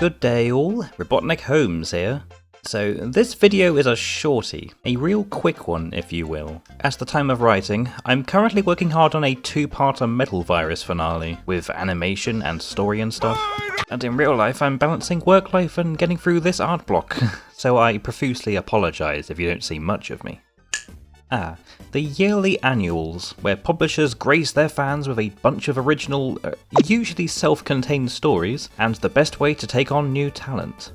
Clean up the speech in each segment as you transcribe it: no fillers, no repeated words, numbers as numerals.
Good day all, RobotnikHolmes here. So this video is a shorty, a real quick one if you will. At the time of writing, I'm currently working hard on a two-parter Metal Virus finale, with animation and story and stuff. And in real life I'm balancing work life and getting through this art block, so I profusely apologise if you don't see much of me. The yearly annuals, where publishers grace their fans with a bunch of original, usually self-contained stories, and the best way to take on new talent.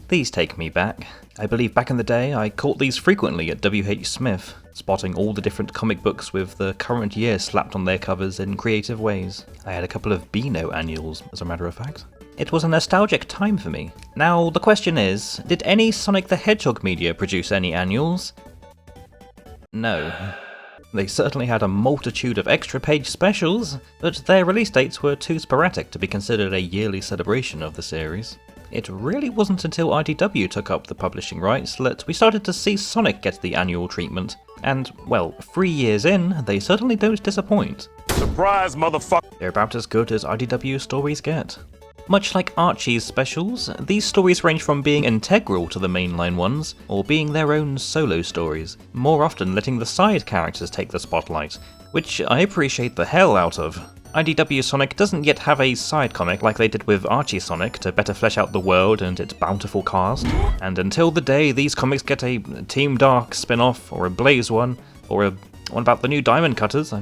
These take me back. I believe back in the day I caught these frequently at WH Smith, spotting all the different comic books with the current year slapped on their covers in creative ways. I had a couple of Beano annuals, as a matter of fact. It was a nostalgic time for me. Now the question is, did any Sonic the Hedgehog media produce any annuals? No. They certainly had a multitude of extra page specials, but their release dates were too sporadic to be considered a yearly celebration of the series. It really wasn't until IDW took up the publishing rights that we started to see Sonic get the annual treatment, and, well, 3 years in, they certainly don't disappoint. Surprise, motherfucker! They're about as good as IDW stories get. Much like Archie's specials, these stories range from being integral to the mainline ones, or being their own solo stories, more often letting the side characters take the spotlight, which I appreciate the hell out of. IDW Sonic doesn't yet have a side comic like they did with Archie Sonic to better flesh out the world and its bountiful cast, and until the day these comics get a Team Dark spin-off, or a Blaze one, or a one about the new Diamond Cutters,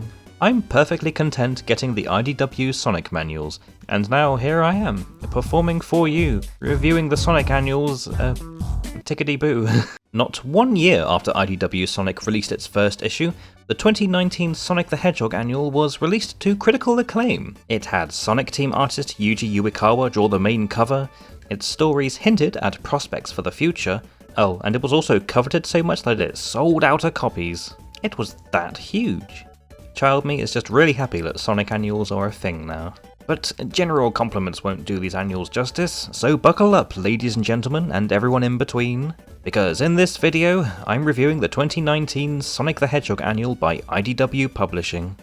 I'm perfectly content getting the IDW Sonic manuals, and now here I am, performing for you, reviewing the Sonic annuals, tickety-boo. Not 1 year after IDW Sonic released its first issue, the 2019 Sonic the Hedgehog annual was released to critical acclaim. It had Sonic team artist Yuji Uekawa draw the main cover, its stories hinted at prospects for the future, oh, and it was also coveted so much that it sold out of copies. It was that huge. Child me is just really happy that Sonic annuals are a thing now. But general compliments won't do these annuals justice, so buckle up ladies and gentlemen and everyone in between, because in this video I'm reviewing the 2019 Sonic the Hedgehog annual by IDW Publishing.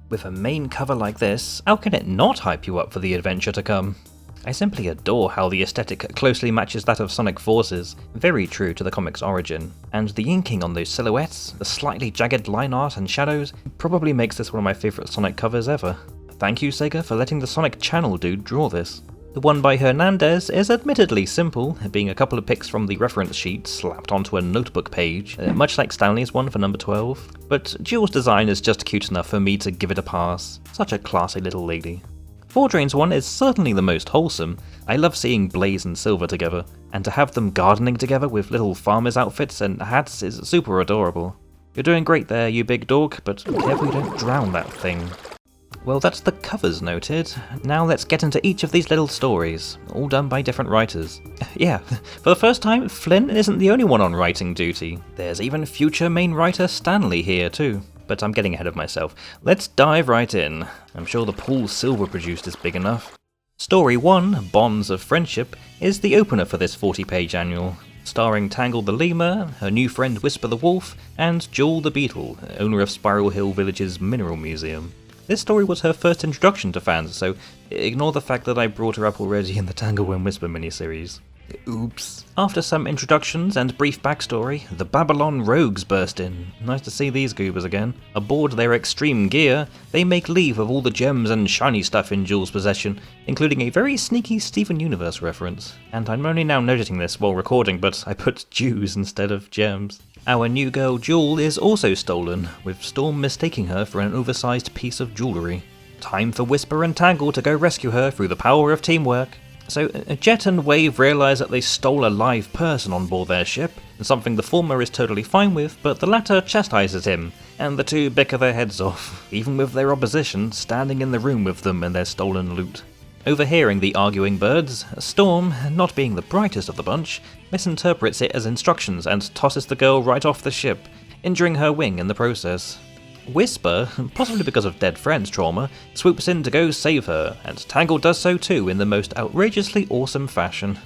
With a main cover like this, how can it not hype you up for the adventure to come? I simply adore how the aesthetic closely matches that of Sonic Forces, very true to the comic's origin, and the inking on those silhouettes, the slightly jagged line art and shadows, probably makes this one of my favourite Sonic covers ever. Thank you Sega for letting the Sonic Channel dude draw this. The one by Hernandez is admittedly simple, being a couple of pics from the reference sheet slapped onto a notebook page, much like Stanley's one for number 12, but Jill's design is just cute enough for me to give it a pass. Such a classy little lady. Fordrain's one is certainly the most wholesome. I love seeing Blaze and Silver together, and to have them gardening together with little farmers' outfits and hats is super adorable. You're doing great there, you big dog, but careful you don't drown that thing. Well, that's the covers noted. Now let's get into each of these little stories, all done by different writers. Yeah, for the first time, Flynn isn't the only one on writing duty. There's even future main writer Stanley here too. But I'm getting ahead of myself. Let's dive right in. I'm sure the pool Silver produced is big enough. Story 1, Bonds of Friendship, is the opener for this 40-page annual, starring Tangle the Lemur, her new friend Whisper the Wolf, and Jewel the Beetle, owner of Spiral Hill Village's Mineral Museum. This story was her first introduction to fans, so ignore the fact that I brought her up already in the Tangle and Whisper miniseries. Oops. After some introductions and brief backstory, the Babylon Rogues burst in. Nice to see these goobers again. Aboard their extreme gear, they make leave of all the gems and shiny stuff in Jewel's possession, including a very sneaky Steven Universe reference. And I'm only now noticing this while recording, but I put Jews instead of gems. Our new girl Jewel is also stolen, with Storm mistaking her for an oversized piece of jewellery. Time for Whisper and Tangle to go rescue her through the power of teamwork. So Jet and Wave realise that they stole a live person on board their ship, something the former is totally fine with, but the latter chastises him, and the two bicker their heads off, even with their opposition standing in the room with them and their stolen loot. Overhearing the arguing birds, Storm, not being the brightest of the bunch, misinterprets it as instructions and tosses the girl right off the ship, injuring her wing in the process. Whisper, possibly because of dead friend's trauma, swoops in to go save her, and Tangle does so too in the most outrageously awesome fashion.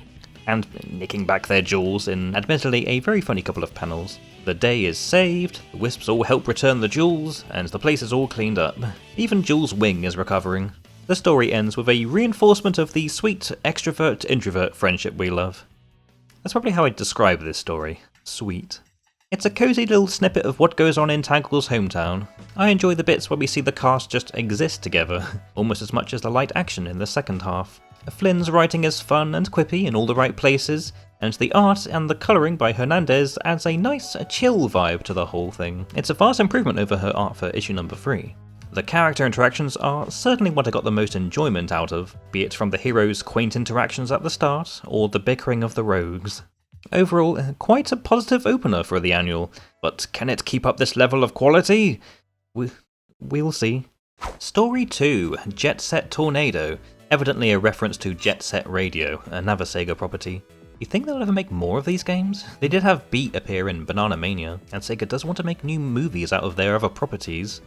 And nicking back their jewels in admittedly a very funny couple of panels. The day is saved, the Wisps all help return the jewels, and the place is all cleaned up. Even Jules' wing is recovering. The story ends with a reinforcement of the sweet extrovert-introvert friendship we love. That's probably how I'd describe this story. Sweet. It's a cozy little snippet of what goes on in Tangle's hometown. I enjoy the bits where we see the cast just exist together, almost as much as the light action in the second half. Flynn's writing is fun and quippy in all the right places, and the art and the colouring by Hernandez adds a nice, chill vibe to the whole thing. It's a vast improvement over her art for issue number 3. The character interactions are certainly what I got the most enjoyment out of, be it from the heroes' quaint interactions at the start, or the bickering of the rogues. Overall, quite a positive opener for the annual, but can it keep up this level of quality? We'll see. Story 2, Jet Set Tornado, evidently a reference to Jet Set Radio, another Sega property. You think they'll ever make more of these games? They did have Beat appear in Banana Mania, and Sega does want to make new movies out of their other properties.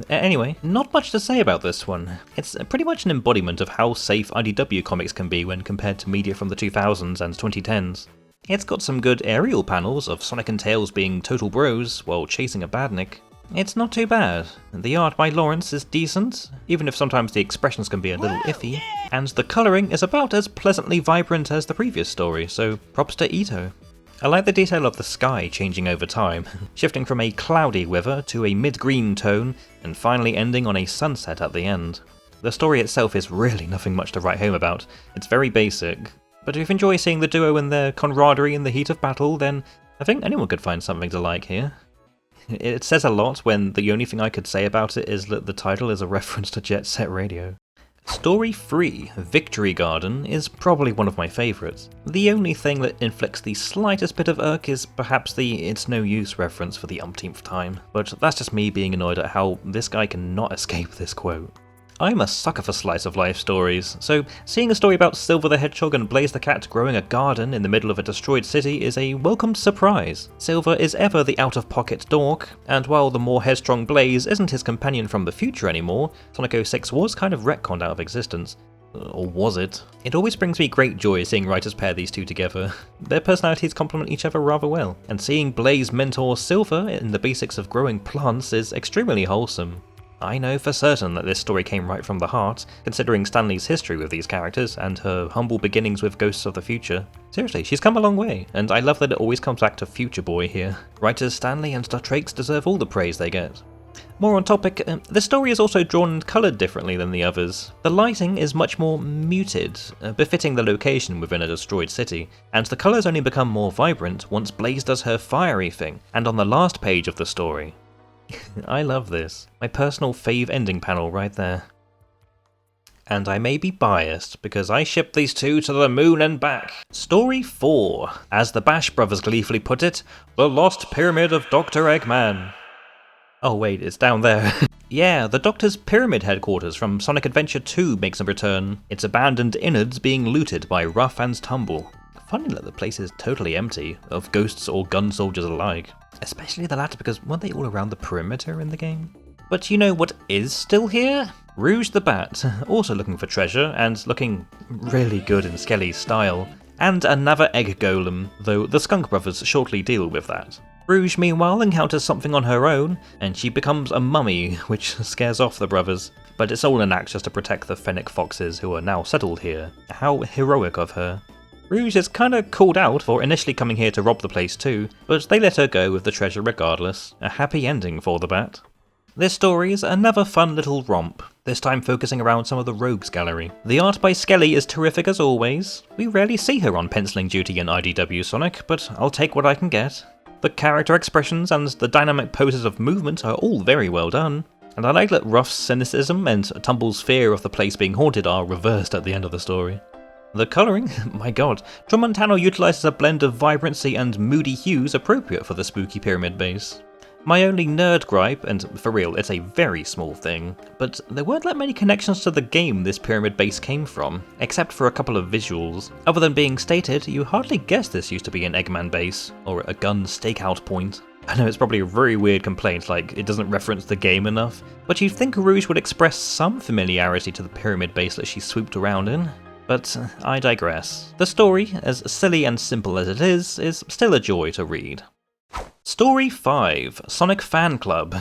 Anyway, not much to say about this one. It's pretty much an embodiment of how safe IDW comics can be when compared to media from the 2000s and 2010s. It's got some good aerial panels of Sonic and Tails being total bros while chasing a badnik. It's not too bad. The art by Lawrence is decent, even if sometimes the expressions can be a little iffy, and the colouring is about as pleasantly vibrant as the previous story, so props to Ito. I like the detail of the sky changing over time, shifting from a cloudy weather to a mid-green tone, and finally ending on a sunset at the end. The story itself is really nothing much to write home about. It's very basic, but if you enjoy seeing the duo and their camaraderie in the heat of battle, then I think anyone could find something to like here. It says a lot when the only thing I could say about it is that the title is a reference to Jet Set Radio. Story 3, Victory Garden, is probably one of my favourites. The only thing that inflicts the slightest bit of irk is perhaps the it's no use reference for the umpteenth time, but that's just me being annoyed at how this guy cannot escape this quote. I'm a sucker for slice of life stories, so seeing a story about Silver the Hedgehog and Blaze the Cat growing a garden in the middle of a destroyed city is a welcomed surprise. Silver is ever the out-of-pocket dork, and while the more headstrong Blaze isn't his companion from the future anymore, Sonic 06 was kind of retconned out of existence. Or was it? It always brings me great joy seeing writers pair these two together. Their personalities complement each other rather well, and seeing Blaze mentor Silver in the basics of growing plants is extremely wholesome. I know for certain that this story came right from the heart, considering Stanley's history with these characters and her humble beginnings with Ghosts of the Future. Seriously, she's come a long way, and I love that it always comes back to Future Boy here. Writers Stanley and Stratrakes deserve all the praise they get. More on topic, the story is also drawn and coloured differently than the others. The lighting is much more muted, befitting the location within a destroyed city, and the colours only become more vibrant once Blaze does her fiery thing, and on the last page of the story. I love this. My personal fave ending panel right there. And I may be biased, because I ship these two to the moon and back. Story 4. As the Bash Brothers gleefully put it, The Lost Pyramid of Dr. Eggman. Oh wait, it's down there. Yeah, the Doctor's Pyramid headquarters from Sonic Adventure 2 makes a return. Its abandoned innards being looted by Rough and Tumble. Funny that the place is totally empty, of ghosts or gun soldiers alike. Especially the latter, because weren't they all around the perimeter in the game? But you know what is still here? Rouge the Bat, also looking for treasure, and looking really good in Skelly's style. And another egg golem, though the Skunk Brothers shortly deal with that. Rouge meanwhile encounters something on her own, and she becomes a mummy, which scares off the brothers. But it's all an act just to protect the Fennec Foxes who are now settled here. How heroic of her. Rouge is kinda called out for initially coming here to rob the place too, but they let her go with the treasure regardless. A happy ending for the Bat. This story is another fun little romp, this time focusing around some of the Rogues gallery. The art by Skelly is terrific as always. We rarely see her on penciling duty in IDW Sonic, but I'll take what I can get. The character expressions and the dynamic poses of movement are all very well done. And I like that Ruff's cynicism and Tumble's fear of the place being haunted are reversed at the end of the story. The colouring? My god. Tramontano utilises a blend of vibrancy and moody hues appropriate for the spooky pyramid base. My only nerd gripe, and for real, it's a very small thing, but there weren't that many connections to the game this pyramid base came from, except for a couple of visuals. Other than being stated, you hardly guess this used to be an Eggman base, or a gun stakeout point. I know it's probably a very weird complaint, like it doesn't reference the game enough, but you'd think Rouge would express some familiarity to the pyramid base that she swooped around in. But I digress. The story, as silly and simple as it is still a joy to read. Story 5, Sonic Fan Club.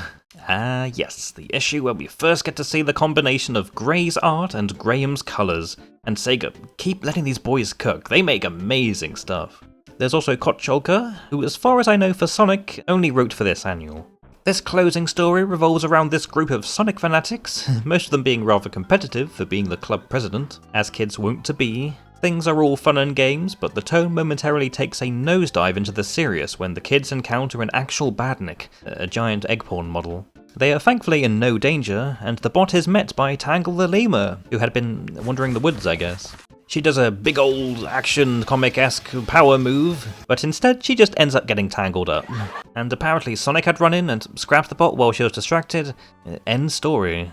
Ah yes, the issue where we first get to see the combination of Gray's art and Graham's colours. And Sega, keep letting these boys cook, they make amazing stuff. There's also Kotcholka, who as far as I know for Sonic, only wrote for this annual. This closing story revolves around this group of Sonic fanatics, most of them being rather competitive for being the club president, as kids wont to be. Things are all fun and games, but the tone momentarily takes a nosedive into the serious when the kids encounter an actual badnik, a giant egg porn model. They are thankfully in no danger, and the bot is met by Tangle the lemur, who had been wandering the woods, I guess. She does a big old action comic-esque power move, but instead she just ends up getting tangled up. And apparently Sonic had run in and scrapped the bot while she was distracted. End story.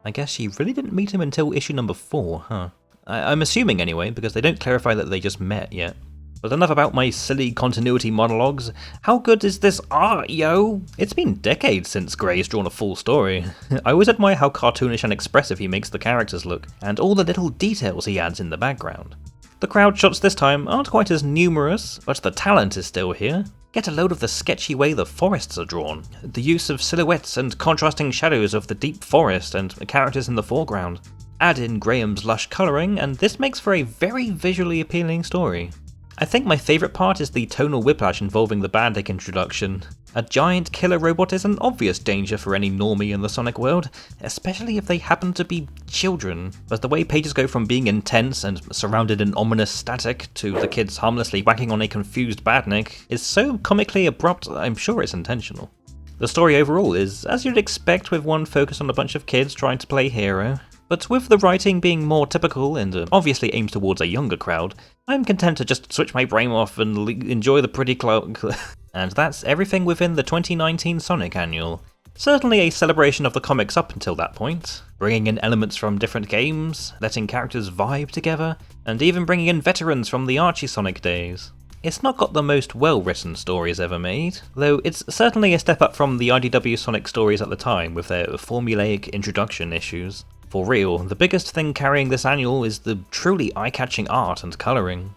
I guess she really didn't meet him until issue number 4, huh? I'm assuming anyway, because they don't clarify that they just met yet. But enough about my silly continuity monologues. How good is this art, yo? It's been decades since Gray's drawn a full story. I always admire how cartoonish and expressive he makes the characters look, and all the little details he adds in the background. The crowd shots this time aren't quite as numerous, but the talent is still here. Get a load of the sketchy way the forests are drawn, the use of silhouettes and contrasting shadows of the deep forest and characters in the foreground. Add in Graham's lush colouring, and this makes for a very visually appealing story. I think my favourite part is the tonal whiplash involving the Bandit introduction. A giant killer robot is an obvious danger for any normie in the Sonic world, especially if they happen to be children, but the way pages go from being intense and surrounded in ominous static to the kids harmlessly whacking on a confused Badnik is so comically abrupt I'm sure it's intentional. The story overall is as you'd expect, with one focus on a bunch of kids trying to play hero. But with the writing being more typical and obviously aimed towards a younger crowd, I'm content to just switch my brain off and enjoy the pretty cloak. And that's everything within the 2019 Sonic Annual. Certainly a celebration of the comics up until that point, bringing in elements from different games, letting characters vibe together, and even bringing in veterans from the Archie Sonic days. It's not got the most well-written stories ever made, though it's certainly a step up from the IDW Sonic stories at the time with their formulaic introduction issues. For real, the biggest thing carrying this annual is the truly eye-catching art and colouring.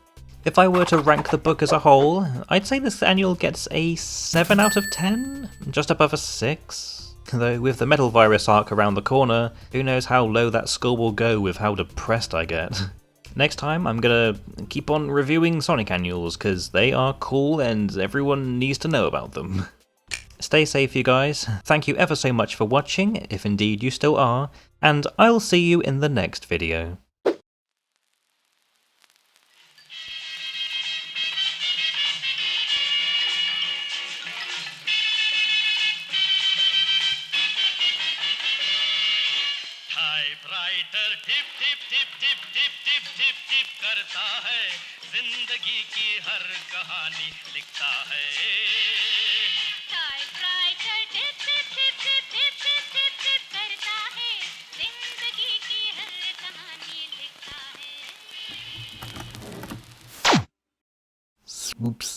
If I were to rank the book as a whole, I'd say this annual gets a 7 out of 10, just above a 6. Though with the Metal Virus arc around the corner, who knows how low that score will go with how depressed I get. Next time I'm gonna keep on reviewing Sonic annuals, cause they are cool and everyone needs to know about them. Stay safe, you guys. Thank you ever so much for watching, if indeed you still are, and I'll see you in the next video. Typewriter tip tip tip tip tip tip tip tip करता है, जिंदगी की हर कहानी लिखता है। Typewriter tip tip tip tip tip tip tip tip करता है, जिंदगी की हर कहानी लिखता है। Swoops.